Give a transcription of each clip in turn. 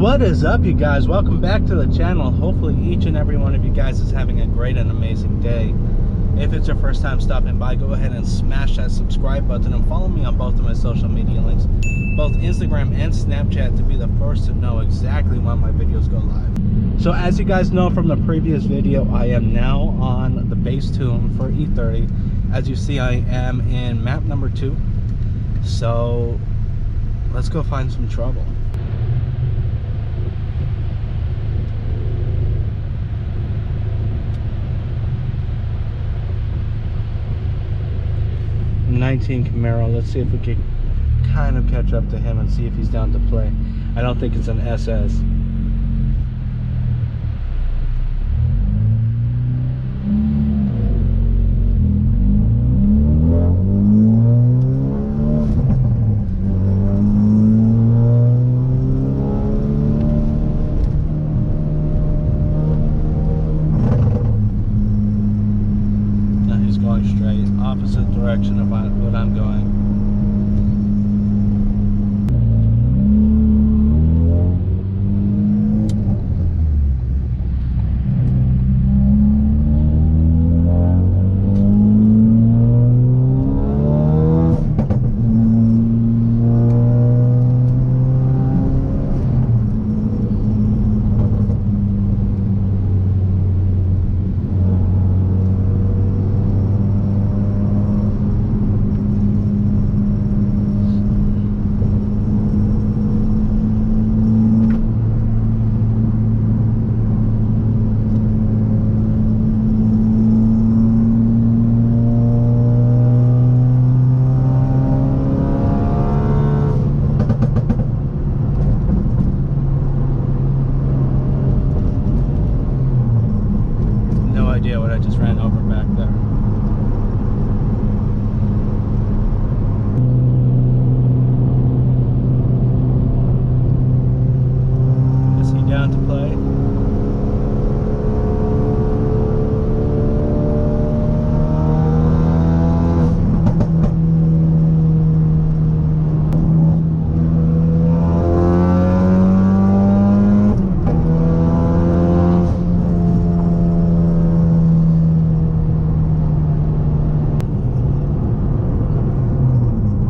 What is up, you guys? Welcome back to the channel. Hopefully each and every one of you guys is having a great and amazing day. If it's your first time stopping by, go ahead and smash that subscribe button and follow me on both of my social media links, both Instagram and Snapchat, to be the first to know exactly when my videos go live. So as you guys know from the previous video, I am now on the base tune for E30. As you see, I am in map number 2. So let's go find some trouble. '19 Camaro. Let's see if we can kind of catch up to him and see if he's down to play. I don't think it's an SS. Opposite direction of what I'm going. What I just ran over back there. Is he down to play?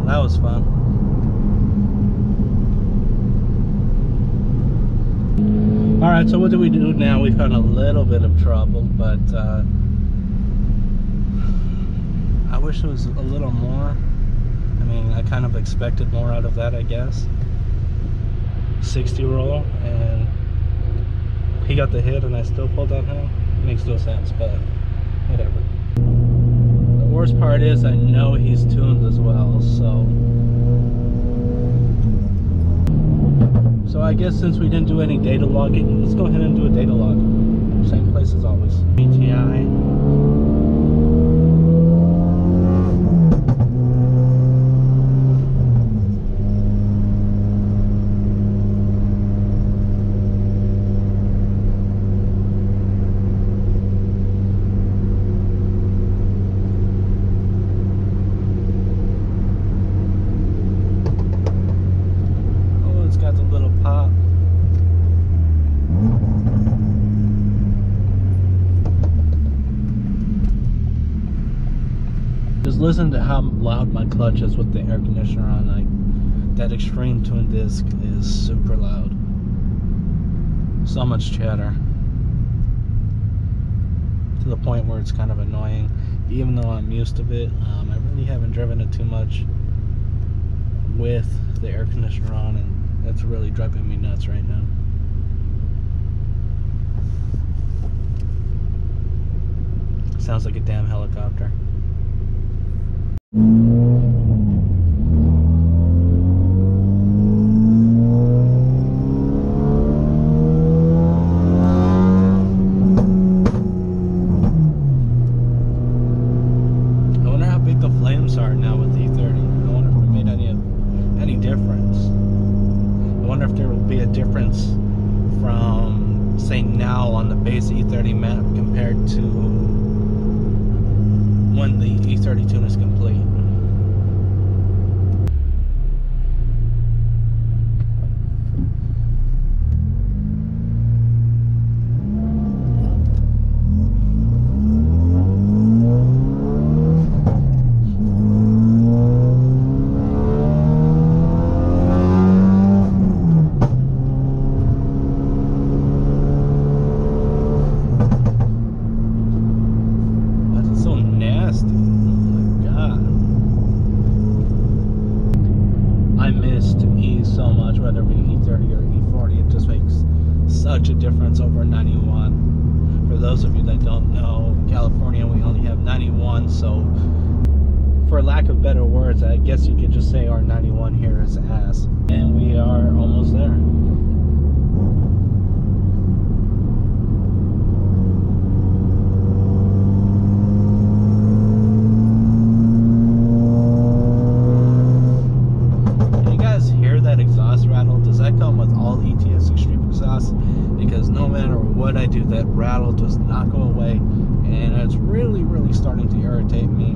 That was fun. Alright, so what do we do now? We found a little bit of trouble, but I wish it was a little more. I mean, I kind of expected more out of that, I guess. 60 roll, and he got the hit and I still pulled on him. Makes no sense, but whatever. The worst part is I know he's tuned as well, so I guess since we didn't do any data logging, let's go ahead and do a data log. Same place as always. BTI. Just listen to how loud my clutch is with the air conditioner on. Like, that extreme twin disc is super loud. So much chatter, to the point where it's kind of annoying. Even though I'm used to it, I really haven't driven it too much with the air conditioner on, and that's really driving me nuts right now. Sounds like a damn helicopter. I wonder how big the flames are now with the E30. I wonder if it made any difference. I wonder if there will be a difference from, say, now on the base E30 map compared to when the E30 tune is complete. much a difference over 91. For those of you that don't know, in California we only have 91, so for lack of better words, I guess you could just say our 91 here is ass. And we are almost there. Can you guys hear that exhaust rattle? Does that come with all ETS Extreme exhaust? Because no matter what I do, that rattle does not go away, and it's really starting to irritate me,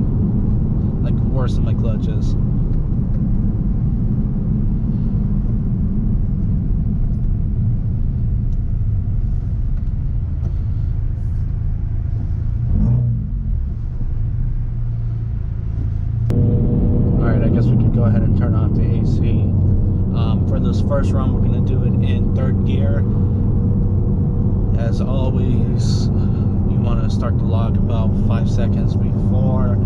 like worse than my clutches. Alright, I guess we could go ahead and turn off the AC. For this first run, we're going to do it in third gear. As always, you want to start the log about 5 seconds before.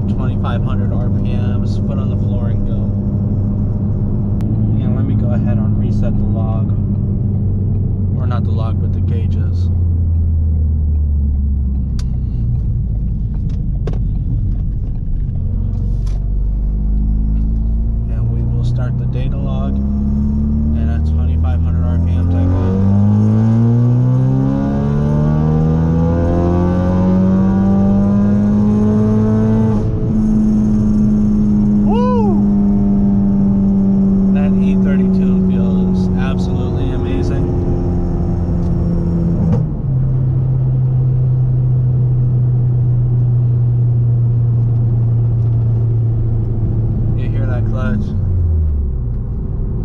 2,500 RPMs, foot on the floor and go. And let me go ahead and reset the log. Or not the log, but the gauges. And we will start the data log. And at 2,500 RPMs I go.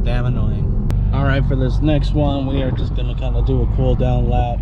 Damn annoying. Alright, for this next one, we are just going to kind of do a cool down lap.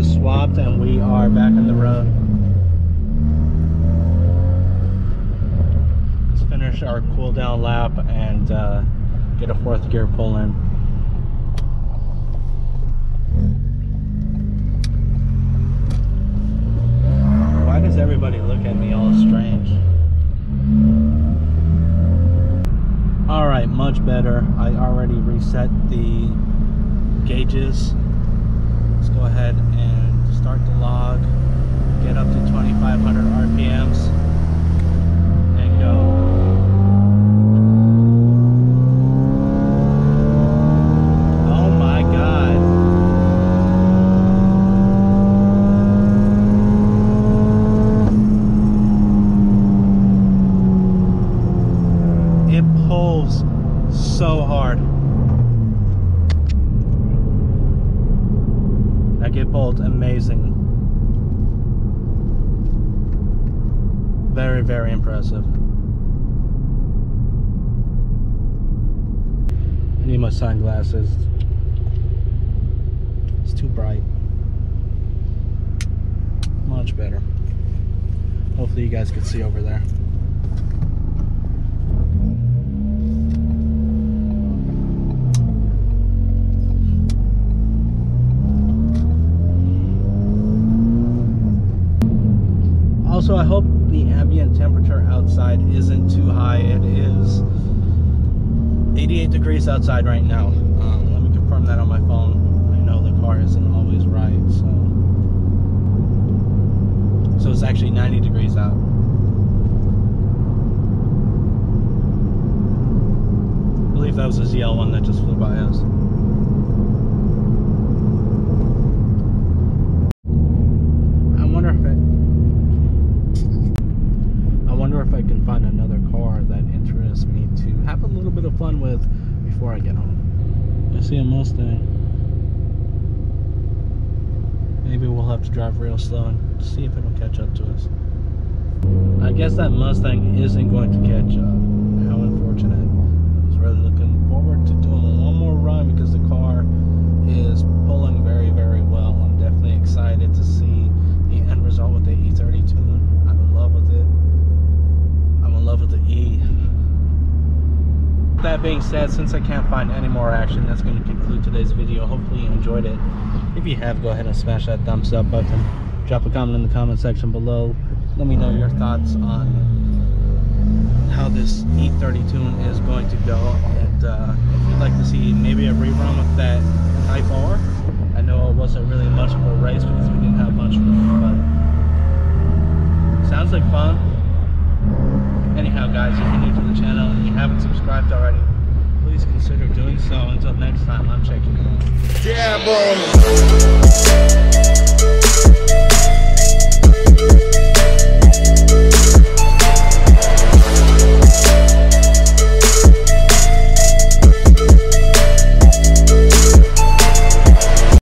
Swapped and we are back on the road. Let's finish our cool down lap and get a fourth gear pull in. Why does everybody look at me all strange? Alright, much better. I already reset the gauges. Let's go ahead and start the log, get up to 2,500 RPMs, and go. Oh my God. It pulls so hard. It pulled amazing. Very impressive. I need my sunglasses. It's too bright. Much better. Hopefully you guys can see over there. Also, I hope the ambient temperature outside isn't too high. It is 88 degrees outside right now. Let me confirm that on my phone. I know the car isn't always right, so it's actually 90 degrees out. I believe that was a ZL1 that just flew by us. If I can find another car that interests me to have a little bit of fun with before I get home. I see a Mustang. Maybe we'll have to drive real slow and see if it'll catch up to us. I guess that Mustang isn't going to catch up. How unfortunate. I was really looking forward to doing one more run because the car is pulling very well. I'm that being said, since I can't find any more action, that's going to conclude today's video. Hopefully you enjoyed it. If you have, go ahead and smash that thumbs up button. Drop a comment in the comment section below. Let me know your thoughts on how this E30 tune is going to go, and if you'd like to see maybe a rerun of that Type R. I know it wasn't really much of a race because we didn't have much room, but sounds like fun. Anyhow, guys, if you're new to the channel and you haven't subscribed already, please consider doing so. Until next time, I'm checking out. Yeah, boy.